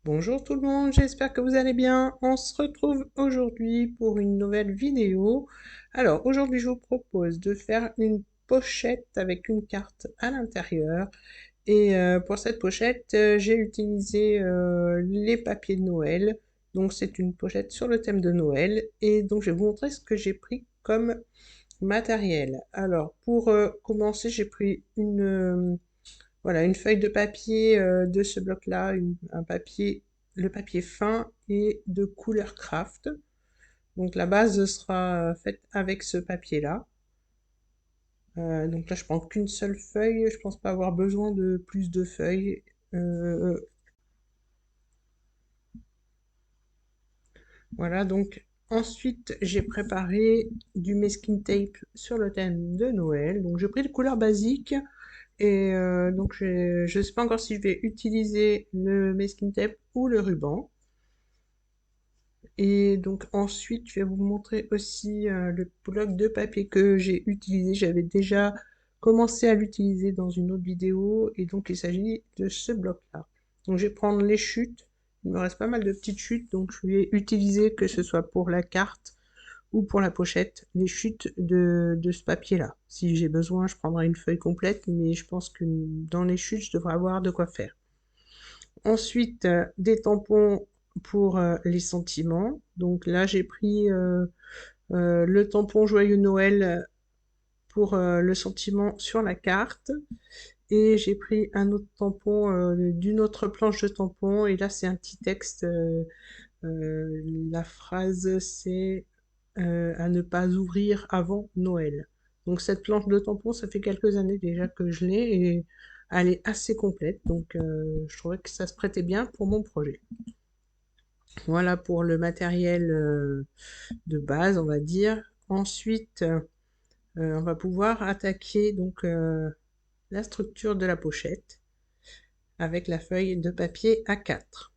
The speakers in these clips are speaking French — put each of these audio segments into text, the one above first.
Bonjour tout le monde, j'espère que vous allez bien. On se retrouve aujourd'hui pour une nouvelle vidéo. Alors aujourd'hui je vous propose de faire une pochette avec une carte à l'intérieur. Et pour cette pochette, j'ai utilisé les papiers de Noël. Donc c'est une pochette sur le thème de Noël. Et donc je vais vous montrer ce que j'ai pris comme matériel. Alors pour commencer, j'ai pris voilà, une feuille de papier de ce bloc-là, le papier fin et de couleur craft. Donc la base sera faite avec ce papier-là. Donc là, je prends qu'une seule feuille. Je pense pas avoir besoin de plus de feuilles. Euh, voilà, donc ensuite, j'ai préparé du masking tape sur le thème de Noël. Donc j'ai pris de couleur basique. Et donc je ne sais pas encore si je vais utiliser le masking tape ou le ruban. Et donc ensuite, je vais vous montrer aussi le bloc de papier que j'ai utilisé. J'avais déjà commencé à l'utiliser dans une autre vidéo, et donc il s'agit de ce bloc-là. Donc je vais prendre les chutes. Il me reste pas mal de petites chutes, donc je vais utiliser, que ce soit pour la carte ou pour la pochette, les chutes de ce papier-là. Si j'ai besoin, je prendrai une feuille complète, mais je pense que dans les chutes, je devrais avoir de quoi faire. Ensuite, des tampons pour les sentiments. Donc là, j'ai pris le tampon Joyeux Noël pour le sentiment sur la carte. Et j'ai pris un autre tampon d'une autre planche de tampon. Et là, c'est un petit texte. La phrase, c'est à ne pas ouvrir avant Noël. Donc cette planche de tampon, ça fait quelques années déjà que je l'ai et elle est assez complète. Donc je trouvais que ça se prêtait bien pour mon projet. Voilà pour le matériel de base, on va dire. Ensuite, on va pouvoir attaquer donc la structure de la pochette avec la feuille de papier A4.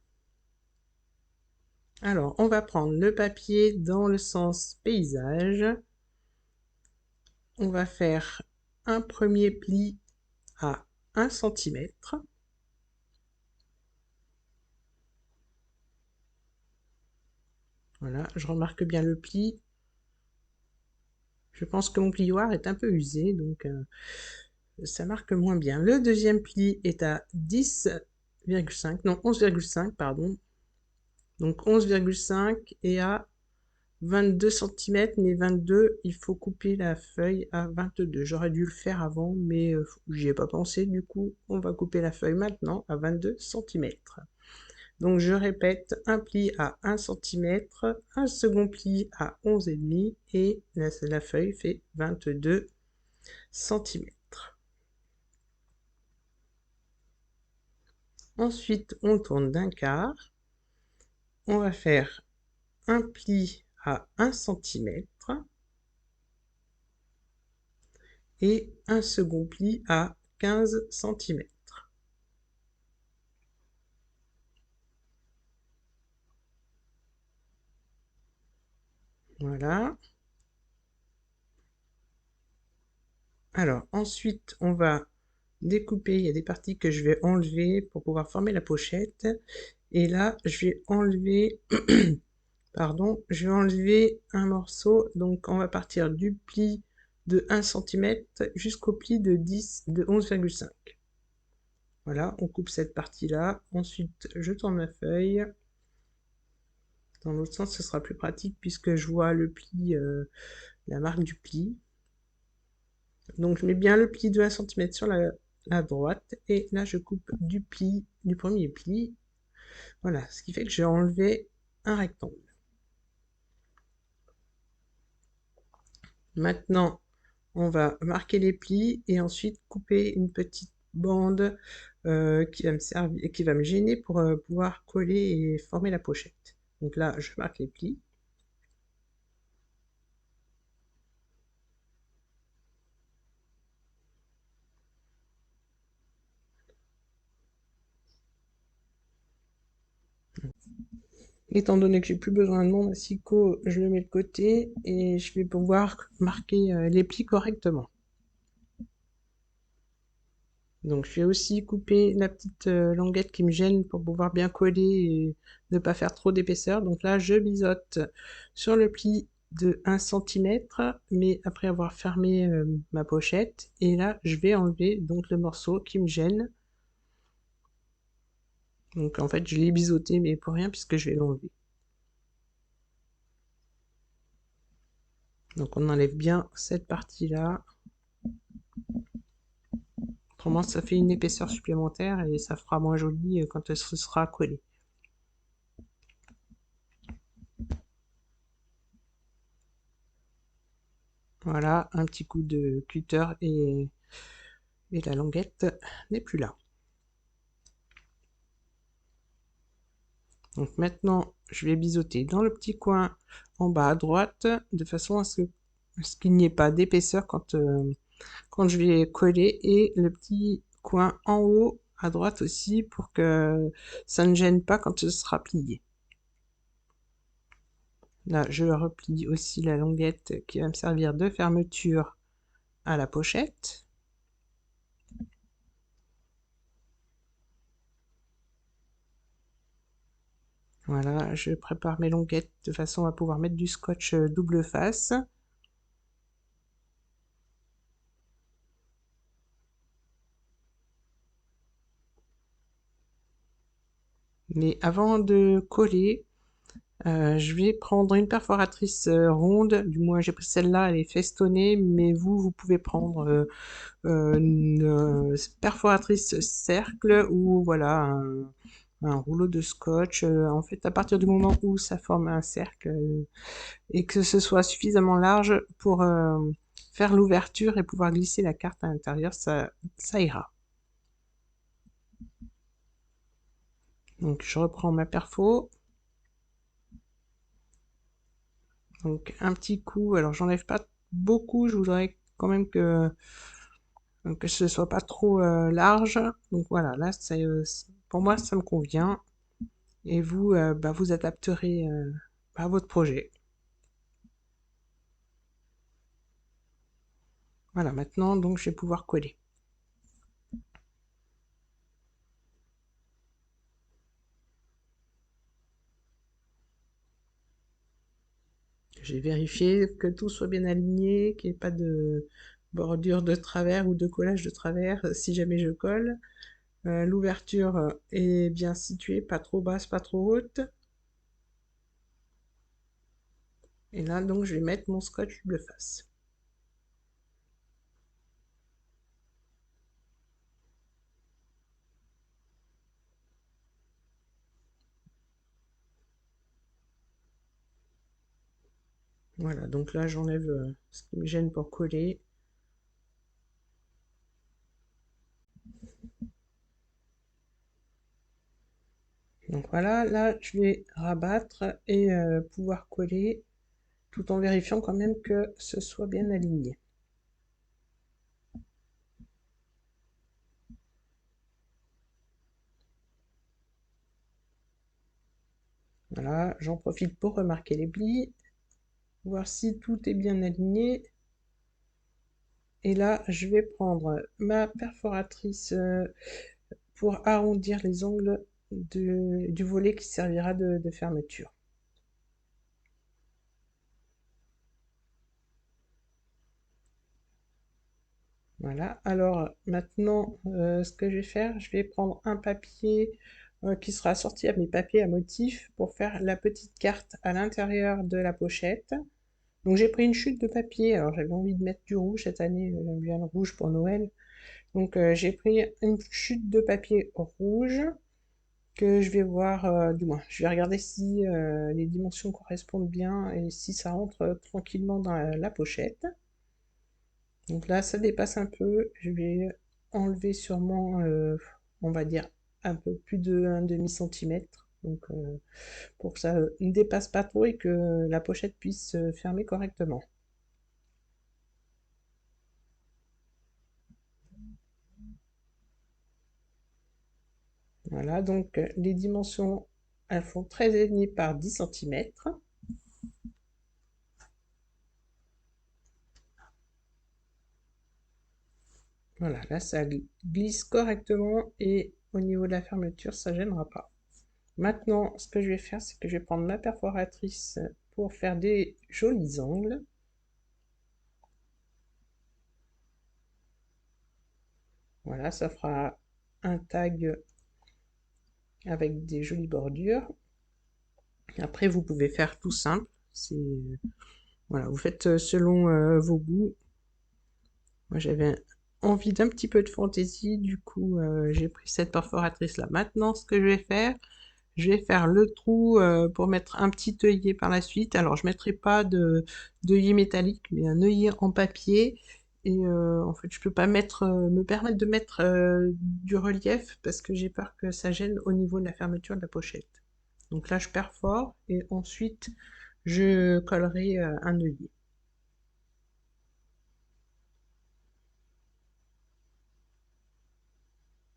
Alors, on va prendre le papier dans le sens paysage. On va faire un premier pli à 1 cm. Voilà, je remarque bien le pli. Je pense que mon plioir est un peu usé, donc ça marque moins bien. Le deuxième pli est à 10,5, non 11,5, pardon. Donc 11,5 et à 22 cm, mais 22, il faut couper la feuille à 22. J'aurais dû le faire avant, mais j'y ai pas pensé, du coup, on va couper la feuille maintenant à 22 cm. Donc je répète, un pli à 1 cm, un second pli à 11,5 et la feuille fait 22 cm. Ensuite, on tourne d'un quart. On va faire un pli à 1 cm et un second pli à 15 cm. Voilà. Alors, ensuite, on va découper. Il y a des parties que je vais enlever pour pouvoir former la pochette. Et là, je vais enlever, pardon, je vais enlever un morceau. Donc, on va partir du pli de 1 cm jusqu'au pli de 11,5. Voilà, on coupe cette partie-là. Ensuite, je tourne ma feuille. Dans l'autre sens, ce sera plus pratique puisque je vois le pli, la marque du pli. Donc je mets bien le pli de 1 cm sur la droite et là je coupe du premier pli. Voilà, ce qui fait que j'ai enlevé un rectangle. Maintenant, on va marquer les plis et ensuite couper une petite bande qui va me gêner pour pouvoir coller et former la pochette. Donc là, je marque les plis. Étant donné que j'ai plus besoin de mon massicot, je le mets de côté et je vais pouvoir marquer les plis correctement. Donc je vais aussi couper la petite languette qui me gêne pour pouvoir bien coller et ne pas faire trop d'épaisseur. Donc là, je biseaute sur le pli de 1 centimètre, mais après avoir fermé ma pochette. Et là, je vais enlever donc le morceau qui me gêne. Donc en fait, je l'ai biseauté, mais pour rien, puisque je vais l'enlever. Donc on enlève bien cette partie-là. Autrement, ça fait une épaisseur supplémentaire et ça fera moins joli quand ce sera collé. Voilà, un petit coup de cutter et la languette n'est plus là. Donc maintenant, je vais biseauter dans le petit coin en bas à droite, de façon à ce qu'il n'y ait pas d'épaisseur quand je vais coller, et le petit coin en haut à droite aussi, pour que ça ne gêne pas quand ce sera plié. Là, je replie aussi la languette qui va me servir de fermeture à la pochette. Voilà, je prépare mes languettes de façon à pouvoir mettre du scotch double face. Mais avant de coller, je vais prendre une perforatrice ronde, du moins j'ai pris celle-là, elle est festonnée, mais vous pouvez prendre une perforatrice cercle ou voilà un rouleau de scotch. En fait, à partir du moment où ça forme un cercle et que ce soit suffisamment large pour faire l'ouverture et pouvoir glisser la carte à l'intérieur, ça ira. Donc je reprends ma perfo. Donc un petit coup, alors j'enlève pas beaucoup, je voudrais quand même que ce soit pas trop large. Donc voilà, là pour moi ça me convient. Et vous, bah, vous adapterez à votre projet. Voilà, maintenant donc je vais pouvoir coller. J'ai vérifié que tout soit bien aligné, qu'il n'y ait pas de bordure de travers ou de collage de travers si jamais je colle. L'ouverture est bien située, pas trop basse, pas trop haute. Et là, donc, je vais mettre mon scotch double face. Voilà, donc là, j'enlève ce qui me gêne pour coller. Donc voilà, là, je vais rabattre et pouvoir coller, tout en vérifiant quand même que ce soit bien aligné. Voilà, j'en profite pour remarquer les plis, voir si tout est bien aligné. Et là, je vais prendre ma perforatrice pour arrondir les angles du volet qui servira de fermeture. Voilà, alors maintenant, ce que je vais faire, je vais prendre un papier qui sera assorti à mes papiers à motifs pour faire la petite carte à l'intérieur de la pochette. Donc j'ai pris une chute de papier, alors j'avais envie de mettre du rouge cette année, j'aime bien le rouge pour Noël. Donc j'ai pris une chute de papier rouge que je vais voir, du moins, je vais regarder si les dimensions correspondent bien et si ça rentre tranquillement dans la pochette. Donc là, ça dépasse un peu, je vais enlever sûrement, on va dire, un peu plus de 1/2 centimètre. Donc pour que ça ne dépasse pas trop et que la pochette puisse se fermer correctement. Voilà, donc les dimensions, elles font 13,5 par 10 centimètres. Voilà, là ça glisse correctement et au niveau de la fermeture, ça gênera pas. Maintenant, ce que je vais faire, c'est que je vais prendre ma perforatrice pour faire des jolis angles. Voilà, ça fera un tag avec des jolies bordures. Après, vous pouvez faire tout simple. Voilà, vous faites selon vos goûts. Moi, j'avais envie d'un petit peu de fantaisie, du coup, j'ai pris cette perforatrice-là. Maintenant, ce que je vais faire le trou pour mettre un petit œillet par la suite. Alors, je ne mettrai pas d'œillet métallique, mais un œillet en papier. Et en fait, je peux pas me permettre de mettre du relief parce que j'ai peur que ça gêne au niveau de la fermeture de la pochette. Donc là, je perfore et ensuite, je collerai un œillet.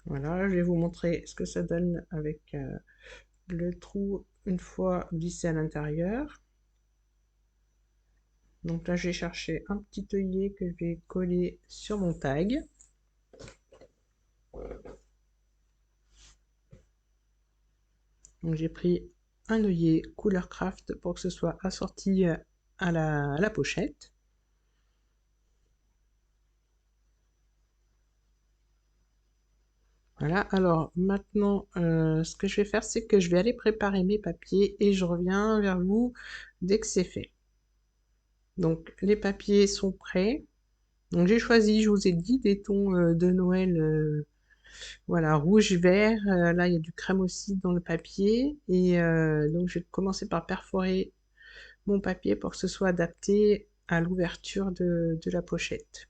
Voilà, je vais vous montrer ce que ça donne avec le trou une fois glissé à l'intérieur. Donc là, je vais chercher un petit œillet que je vais coller sur mon tag. Donc j'ai pris un œillet Couleur Craft pour que ce soit assorti à la pochette. Voilà, alors maintenant, ce que je vais faire, c'est que je vais aller préparer mes papiers et je reviens vers vous dès que c'est fait. Donc les papiers sont prêts. Donc j'ai choisi, je vous ai dit, des tons de Noël, voilà, rouge, vert. Là, il y a du crème aussi dans le papier. Et donc je vais commencer par perforer mon papier pour que ce soit adapté à l'ouverture de la pochette.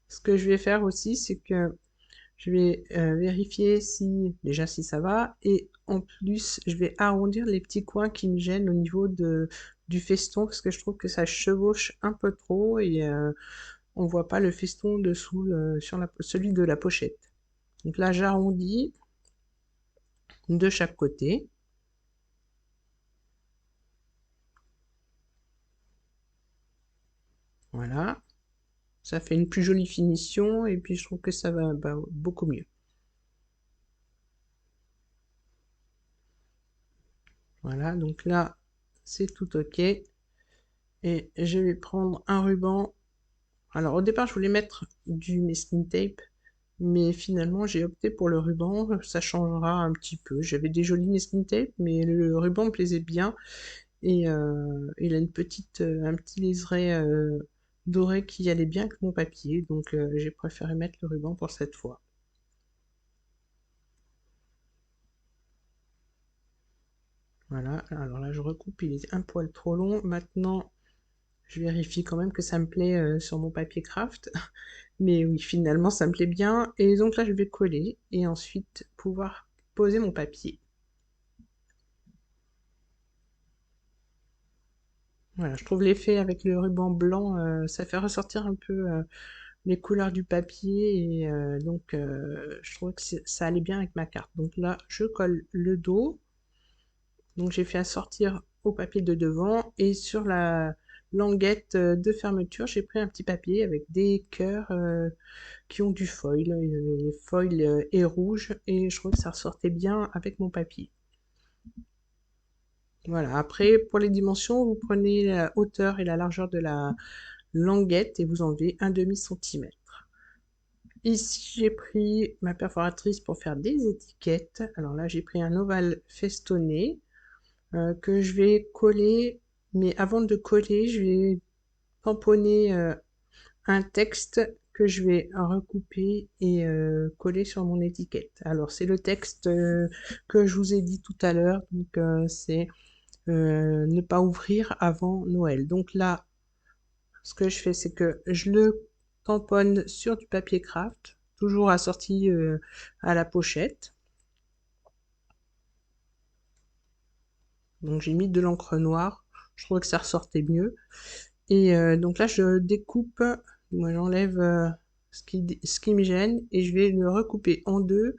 Ce que je vais faire aussi, c'est que je vais vérifier déjà si ça va, et en plus, je vais arrondir les petits coins qui me gênent au niveau du feston, parce que je trouve que ça chevauche un peu trop, et on voit pas le feston dessous sur celui de la pochette. Donc là, j'arrondis de chaque côté. Voilà. Ça fait une plus jolie finition, et puis je trouve que ça va beaucoup mieux. Voilà, donc là, c'est tout ok. Et je vais prendre un ruban. Alors au départ, je voulais mettre du masking tape, mais finalement, j'ai opté pour le ruban. Ça changera un petit peu. J'avais des jolis masking tape, mais le ruban me plaisait bien. Et il a un petit liseré doré qui allait bien avec mon papier. Donc j'ai préféré mettre le ruban pour cette fois. Voilà, alors là je recoupe, il est un poil trop long. Maintenant, je vérifie quand même que ça me plaît sur mon papier craft. Mais oui, finalement, ça me plaît bien. Et donc là, je vais coller et ensuite pouvoir poser mon papier. Voilà, je trouve l'effet avec le ruban blanc, ça fait ressortir un peu les couleurs du papier. Et donc, je trouve que ça allait bien avec ma carte. Donc là, je colle le dos. Donc j'ai fait assortir au papier de devant, et sur la languette de fermeture, j'ai pris un petit papier avec des cœurs qui ont du foil. Le foil est rouge et je trouve que ça ressortait bien avec mon papier. Voilà, après pour les dimensions, vous prenez la hauteur et la largeur de la languette et vous enlevez un demi-centimètre. Ici, j'ai pris ma perforatrice pour faire des étiquettes. Alors là, j'ai pris un ovale festonné que je vais coller, mais avant de coller, je vais tamponner un texte que je vais recouper et coller sur mon étiquette. Alors c'est le texte que je vous ai dit tout à l'heure, donc c'est ne pas ouvrir avant Noël. Donc là, ce que je fais, c'est que je le tamponne sur du papier craft, toujours assorti à la pochette. Donc j'ai mis de l'encre noire, je trouvais que ça ressortait mieux. Et donc là, je découpe, moi j'enlève ce qui me gêne et je vais le recouper en deux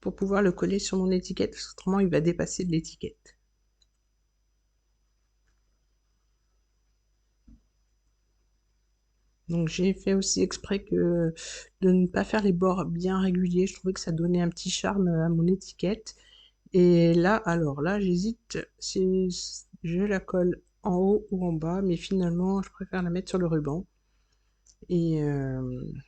pour pouvoir le coller sur mon étiquette, parce qu'autrement il va dépasser de l'étiquette. Donc j'ai fait aussi exprès de ne pas faire les bords bien réguliers. Je trouvais que ça donnait un petit charme à mon étiquette. Et là, alors là, j'hésite si je la colle en haut ou en bas, mais finalement, je préfère la mettre sur le ruban. Et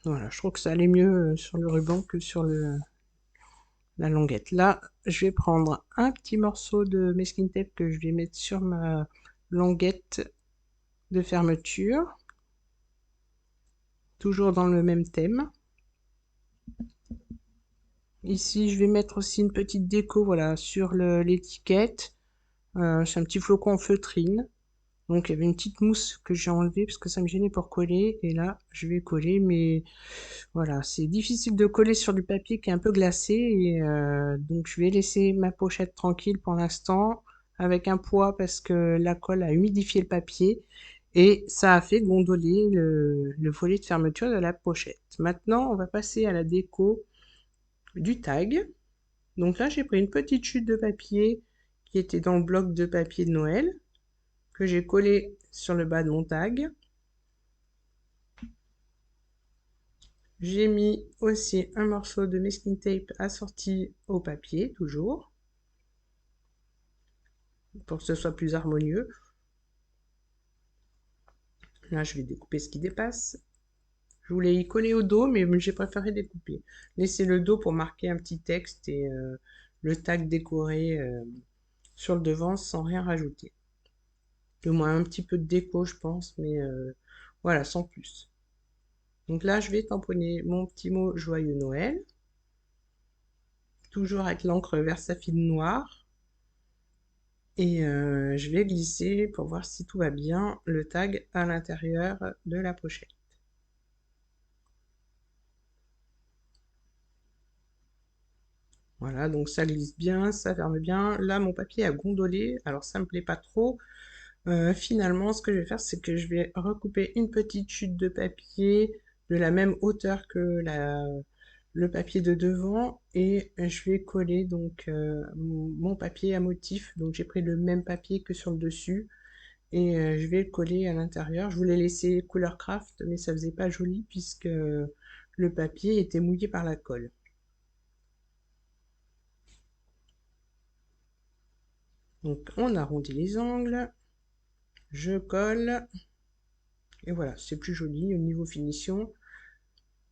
voilà, je trouve que ça allait mieux sur le ruban que sur la languette. Là, je vais prendre un petit morceau de masking tape que je vais mettre sur ma languette de fermeture, toujours dans le même thème. Ici, je vais mettre aussi une petite déco, voilà, sur l'étiquette. C'est un petit flocon en feutrine. Donc, il y avait une petite mousse que j'ai enlevée parce que ça me gênait pour coller. Et là, je vais coller, mais voilà, c'est difficile de coller sur du papier qui est un peu glacé. Et donc, je vais laisser ma pochette tranquille pour l'instant avec un poids parce que la colle a humidifié le papier. Et ça a fait gondoler le volet de fermeture de la pochette. Maintenant, on va passer à la déco du tag. Donc là, j'ai pris une petite chute de papier qui était dans le bloc de papier de Noël, que j'ai collé sur le bas de mon tag. J'ai mis aussi un morceau de masking tape assorti au papier, toujours, pour que ce soit plus harmonieux. Là, je vais découper ce qui dépasse. Je voulais y coller au dos, mais j'ai préféré découper. Laisser le dos pour marquer un petit texte et le tag décoré sur le devant sans rien rajouter. Au moins un petit peu de déco, je pense, mais voilà, sans plus. Donc là, je vais tamponner mon petit mot Joyeux Noël, toujours avec l'encre Versafine noire. Et je vais glisser, pour voir si tout va bien, le tag à l'intérieur de la pochette. Voilà, donc ça glisse bien, ça ferme bien. Là, mon papier a gondolé, alors ça me plaît pas trop. Finalement, ce que je vais faire, c'est que je vais recouper une petite chute de papier de la même hauteur que le papier de devant et je vais coller donc mon papier à motif. Donc j'ai pris le même papier que sur le dessus et je vais le coller à l'intérieur. Je voulais laisser couleur craft, mais ça faisait pas joli puisque le papier était mouillé par la colle. Donc on arrondit les angles, je colle et voilà, c'est plus joli au niveau finition.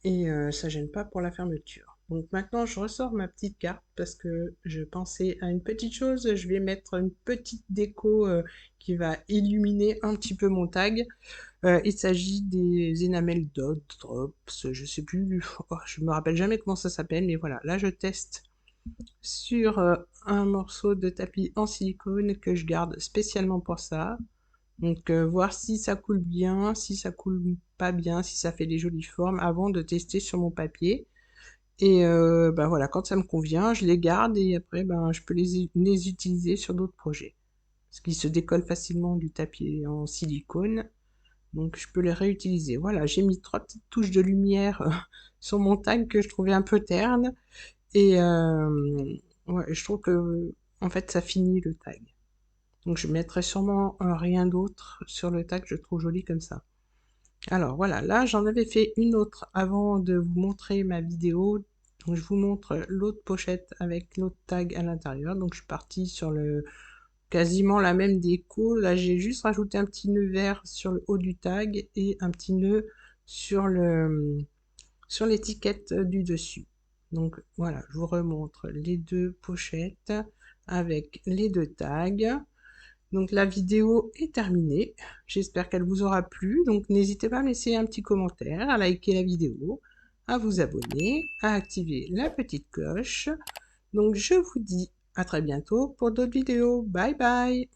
Et ça gêne pas pour la fermeture. Donc maintenant je ressors ma petite carte parce que je pensais à une petite chose, je vais mettre une petite déco qui va illuminer un petit peu mon tag. Il s'agit des enamel dot drops, je sais plus, je me rappelle jamais comment ça s'appelle, mais voilà, là je teste sur un morceau de tapis en silicone que je garde spécialement pour ça. Donc voir si ça coule bien, si ça coule pas bien, si ça fait des jolies formes avant de tester sur mon papier. Et ben voilà, quand ça me convient, je les garde et après ben, je peux les utiliser sur d'autres projets. Parce qu'ils se décollent facilement du tapis en silicone. Donc je peux les réutiliser. Voilà, j'ai mis 3 petites touches de lumière sur mon tag que je trouvais un peu terne. Et ouais, je trouve que en fait ça finit le tag. Donc je mettrai sûrement rien d'autre sur le tag, je trouve joli comme ça. Alors voilà, là j'en avais fait une autre avant de vous montrer ma vidéo. Donc je vous montre l'autre pochette avec l'autre tag à l'intérieur. Donc je suis partie sur quasiment la même déco. Là j'ai juste rajouté un petit nœud vert sur le haut du tag et un petit nœud sur l'étiquette du dessus. Donc voilà, je vous remontre les deux pochettes avec les deux tags. Donc la vidéo est terminée, j'espère qu'elle vous aura plu, donc n'hésitez pas à me laisser un petit commentaire, à liker la vidéo, à vous abonner, à activer la petite cloche. Donc je vous dis à très bientôt pour d'autres vidéos, bye bye!